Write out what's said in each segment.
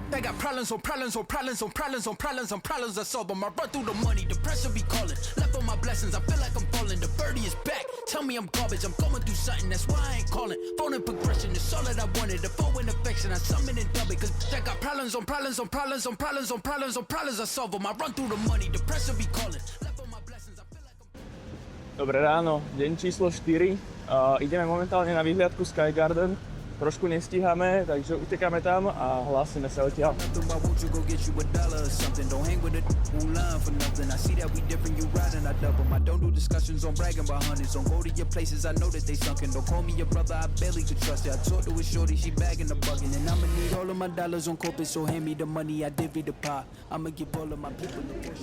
They got problems on problems on problems on problems on problems on problems I solve them. I run through the money, the pressure be calling. Left on my blessings, I feel like I'm falling. The birdie is back, tell me I'm garbage. I'm going through something, that's why I ain't calling. Phone in progression, it's all that I wanted. The phone in affection, I summon and dub it. Cause they got problems on problems on problems on problems on problems on problems I solve them. I run through the money, the pressure be calling. Left on my blessings, I feel like I'm... Dobré ráno, deň číslo 4. Ideme momentálne na vyhliadku Sky Garden. Trošku nestíhame, takže utekáme tam a hlásime sa odtiaľ.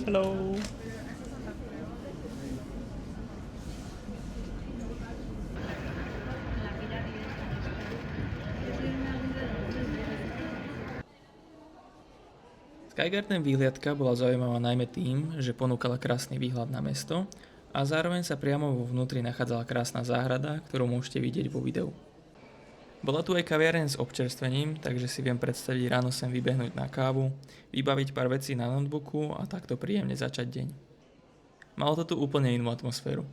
Hello. Sky Garden výhliadka bola zaujímavá najmä tým, že ponúkala krásny výhľad na mesto a zároveň sa priamo vo vnútri nachádzala krásna záhrada, ktorú môžete vidieť vo videu. Bola tu aj kaviareň s občerstvením, takže si viem predstaviť ráno sem vybehnúť na kávu, vybaviť pár vecí na notebooku a takto príjemne začať deň. Malo to tu úplne inú atmosféru.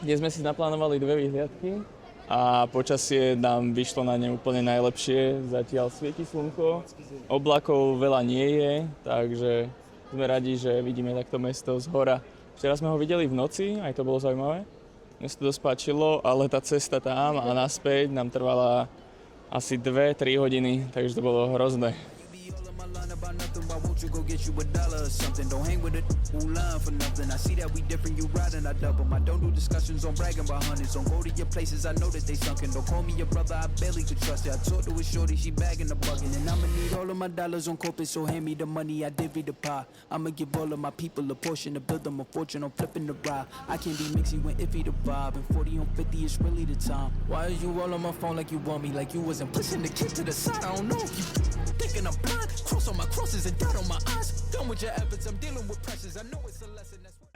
Dnes sme si naplánovali 2 vyhliadky a počasie nám vyšlo na ne úplne najlepšie. Zatiaľ svieti slnko, oblakov veľa nie je, takže sme radi, že vidíme takto mesto z hora. Včera sme ho videli v noci, aj to bolo zaujímavé. Mne sa to dosť páčilo, ale tá cesta tam a naspäť nám trvala asi 2-3 hodiny, takže to bolo hrozné. You go get you $1 or something. Don't hang with it, who line for nothing. I see that we different, you riding, I double. I don't do discussions on bragging about hundreds. Don't go to your places, I know that they sunken. Don't call me your brother, I barely could trust you. I talk to a shorty, she bagging the bugging. And I'ma need all of my dollars on corporate, so hand me the money, I divvy the pie. I'ma give all of my people a portion to build them a fortune. I'm flipping the ride. I can't be mixy when iffy the vibe. And 40 on 50 is really the time. Why is you all on my phone like you want me? Like you wasn't pushing the kid to the side. I don't know if you thinking I'm blind. Cross on my crosses and dot on my eyes. Done with your efforts, I'm dealing with pressures. I know it's a lesson, that's why.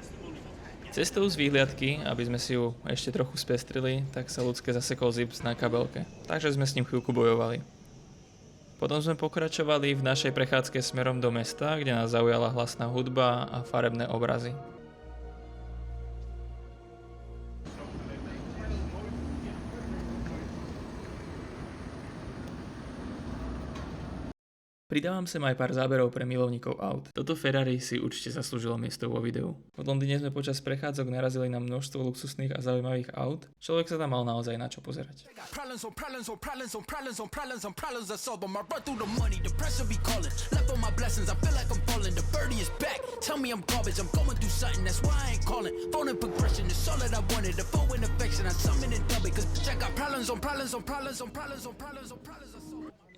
Cestou z výhliadky, aby sme si ju ešte trochu spestrili, tak sa ľudské zasekol zips na kabelke, takže sme s ním chvíľku bojovali. Potom sme pokračovali v našej prechádzke smerom do mesta, kde nás zaujala hlasná hudba a farebné obrazy. Pridávam sem aj pár záberov pre milovníkov aut. Toto Ferrari si určite zaslúžilo miesto vo videu. V Londýne sme počas prechádzok narazili na množstvo luxusných a zaujímavých aut. Človek sa tam mal naozaj na čo pozerať.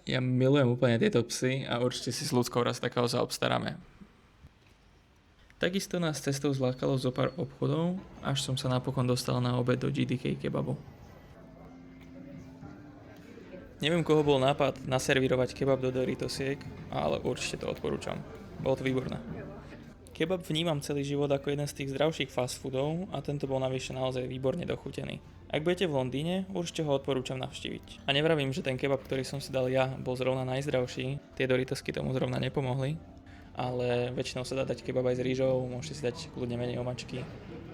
Ja milujem úplne tieto psy a určite si s ľudskou raz takého zaobstaráme. Takisto nás cestou zlákalo zo pár obchodov, až som sa napokon dostal na obed do GDK kebabu. Neviem, koho bol nápad naservírovať kebab do Doritosiek, ale určite to odporúčam. Bolo to výborné. Kebab vnímam celý život ako jeden z tých zdravších fast foodov a tento bol navyše naozaj výborne dochutený. Ak budete v Londýne, určite ho odporúčam navštíviť. A nevravím, že ten kebab, ktorý som si dal ja, bol zrovna najzdravší, tie Doritosky tomu zrovna nepomohli, ale väčšinou sa dá dať kebab aj s rýžou, môžete si dať kľudne menej omačky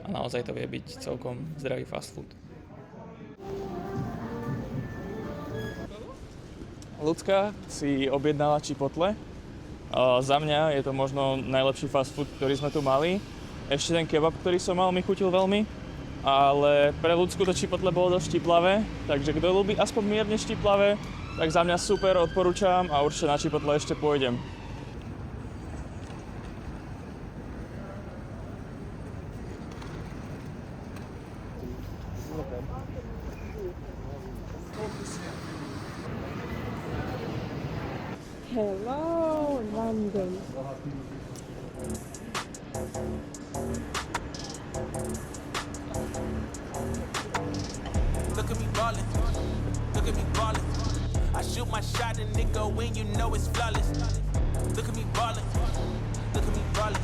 a naozaj to vie byť celkom zdravý fast food. Ľudská si objednala chipotle. Za mňa je to možno najlepší fast food, ktorý sme tu mali. Ešte ten kebab, ktorý som mal, mi chutil veľmi. Ale pre ľudskú to chipotle bolo dosť štiplavé, takže kto ľúbi aspoň mierne štiplavé, tak za mňa super, odporúčam a určite na chipotle ešte pôjdem. Hello, London. Look at me ballin', look at me ballin'. I shoot my shot and it go in, you know it's flawless. Look at me ballin', look at me ballin'.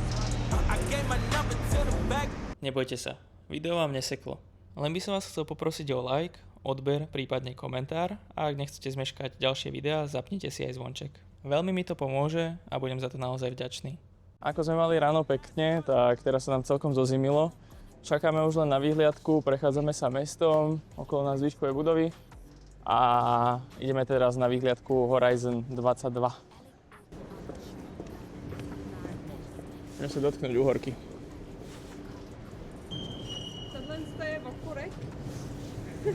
I gave my number to the back. Nebojte sa, video vám neseklo. Len by som vás chcel poprosiť o like, odber, prípadne komentár a ak nechcete zmeškať ďalšie videá, zapnite si aj zvonček. Veľmi mi to pomôže a budem za to naozaj vďačný. Ako sme mali ráno pekne, tak teraz sa nám celkom zozimilo. Čakáme už len na vyhliadku, prechádzame sa mestom, okolo nás výškové budovy a ideme teraz na vyhliadku Horizon 22. Ideme sa dotknúť uhorky. Tohle je okurek. Z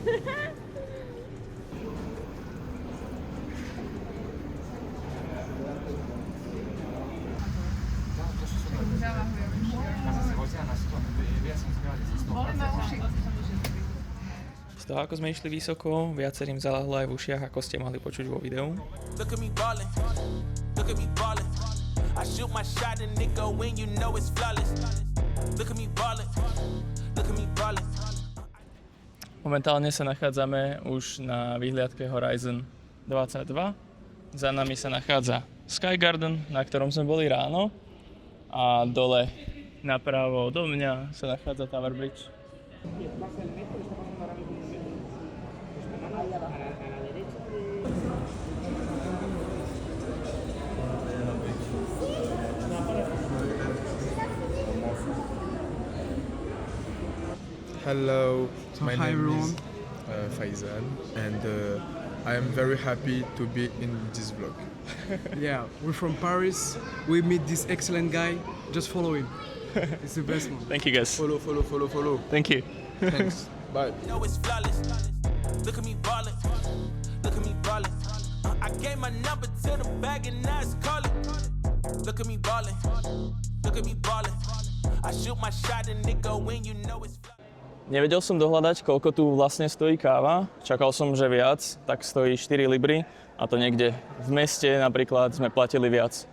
toho, ako sme išli vysoko, viacerým zalahlo aj v ušiach, ako ste mohli počuť vo videu. Look at me ballin', look at me ballin'. I shoot my shot and it go in, you know it's flawless. Look at me ballin', look at me ballin'. Momentálne sa nachádzame už na vyhliadke Horizon 22. Za nami sa nachádza Sky Garden, na ktorom sme boli ráno. A dole napravo do mňa sa nachádza Tower Bridge. Hello, my hi name everyone. is Faizan and I am very happy to be in this vlog. Yeah, we're from Paris. We meet this excellent guy. Just follow him. It's the best one. Thank you guys. Follow. Thank you. Thanks. Bye. You know it's flawless. Look at me ballin', look at me ballin'. I gave my number to the bag and now it's calling. Look at me ballin', look at me ballin'. I shoot my shot and it go in, you know it's flawless. Nevedel som dohľadať, koľko tu vlastne stojí káva. Čakal som, že viac, tak stojí 4 libry. A to niekde v meste napríklad sme platili viac.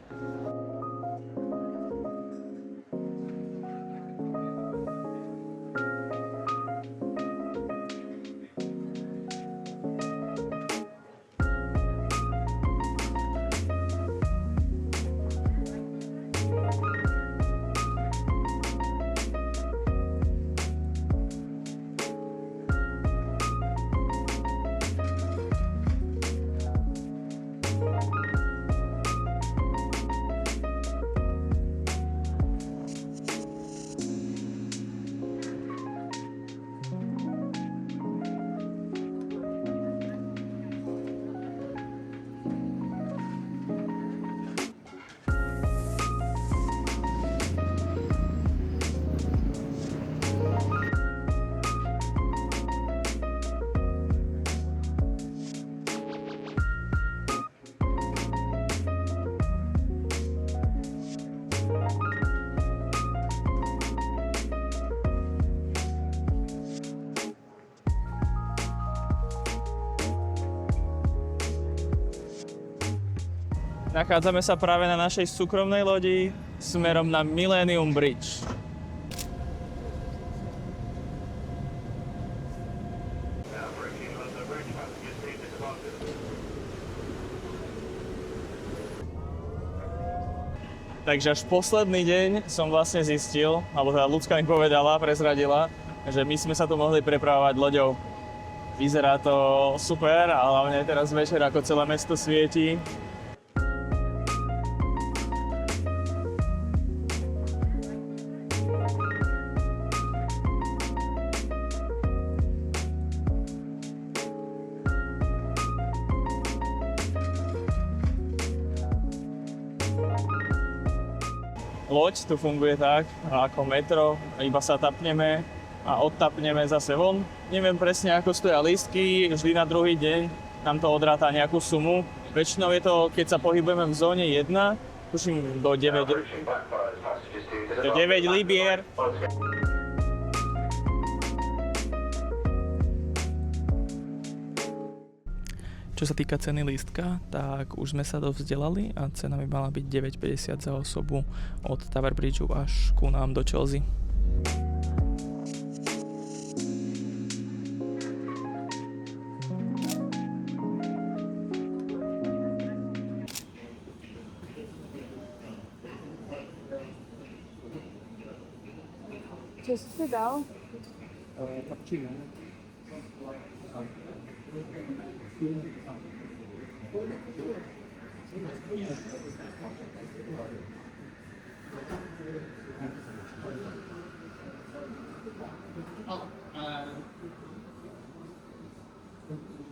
Nachádzame sa práve na našej súkromnej lodi smerom na Millennium Bridge. Takže až posledný deň som vlastne zistil, alebo teda ľudská mi povedala, prezradila, že my sme sa tu mohli prepravovať loďou. Vyzerá to super, a hlavne teraz večer, ako celé mesto svieti. Loď tu funguje tak, ako metro, iba sa tapneme a odtapneme zase von. Neviem presne, ako stoja lístky, vždy na druhý deň nám to odráta nejakú sumu. Väčšinou je to, keď sa pohybujeme v zóne 1, tuším do 9 libier. Čo sa týka ceny lístka, tak už sme sa dovzdelali a cena by mala byť 9,50 za osobu od Tower Bridgeu až ku nám do Chelsea. Co jsi si dal?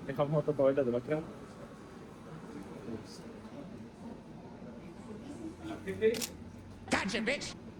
Nechám ho to povedať dvakrát. Gotcha, bitch.